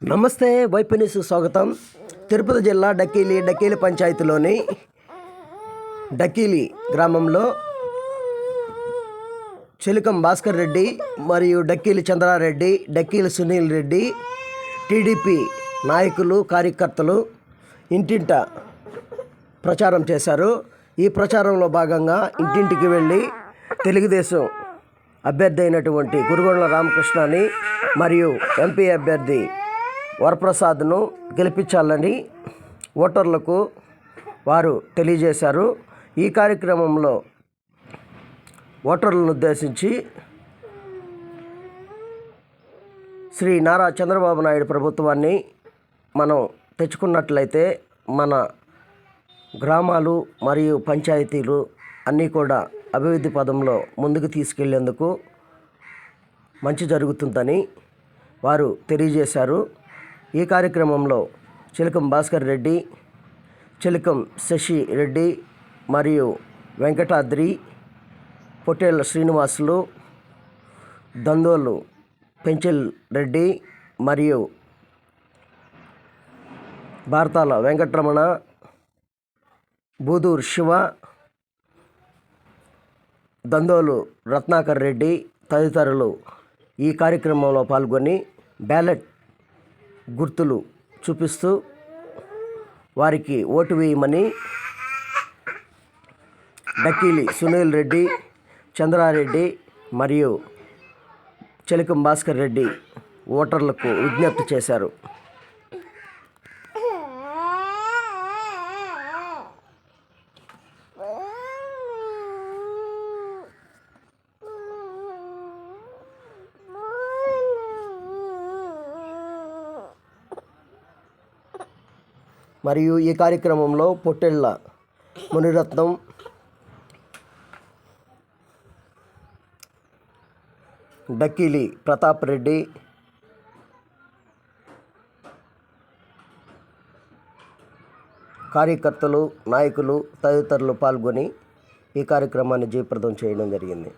నమస్తే వైపు న్యూస్ స్వాగతం. తిరుపతి జిల్లా డక్కీలి పంచాయతీలోని డక్కీలి గ్రామంలో చెలికం భాస్కర్ రెడ్డి మరియు డక్కీలి చంద్రారెడ్డి, డక్కీలి సునీల్ రెడ్డి టీడీపీ నాయకులు కార్యకర్తలు ఇంటింట ప్రచారం చేశారు. ఈ ప్రచారంలో భాగంగా ఇంటింటికి వెళ్ళి తెలుగుదేశం అభ్యర్థి అయినటువంటి గురుగొండ్ల రామకృష్ణని మరియు ఎంపీ అభ్యర్థి వరప్రసాద్ను గెలిపించాలని ఓటర్లకు వారు తెలియజేశారు. ఈ కార్యక్రమంలో ఓటర్లను ఉద్దేశించి శ్రీ నారా చంద్రబాబు నాయుడు ప్రభుత్వాన్ని మనం తెచ్చుకున్నట్లయితే మన గ్రామాలు మరియు పంచాయతీలు అన్నీ కూడా అభివృద్ధి పదంలో ముందుకు తీసుకెళ్లేందుకు మంచి జరుగుతుందని వారు తెలియజేశారు. ఈ కార్యక్రమంలో చెలికం భాస్కర్ రెడ్డి, చెలికం శశి రెడ్డి మరియు వెంకటాద్రి, పొట్టేళ్ల శ్రీనివాసులు, దందోలు పెంచెల్ రెడ్డి మరియు భారతాల వెంకటరమణ, బూదూరు శివ, దందోలు రత్నాకర్ రెడ్డి తదితరులు ఈ కార్యక్రమంలో పాల్గొని బ్యాలెట్ గుర్తులు చూపిస్తూ వారికి ఓటు వేయమని డక్కీలి సునీల్ రెడ్డి, చంద్రారెడ్డి మరియు చెలికం భాస్కర్ రెడ్డి ఓటర్లకు విజ్ఞప్తి చేశారు. మరియు ఈ కార్యక్రమంలో పొట్టేళ్ల మునిరత్నం, డక్కీలి ప్రతాప్ రెడ్డి, కార్యకర్తలు, నాయకులు తదితరులు పాల్గొని ఈ కార్యక్రమాన్ని జయప్రదం చేయడం జరిగింది.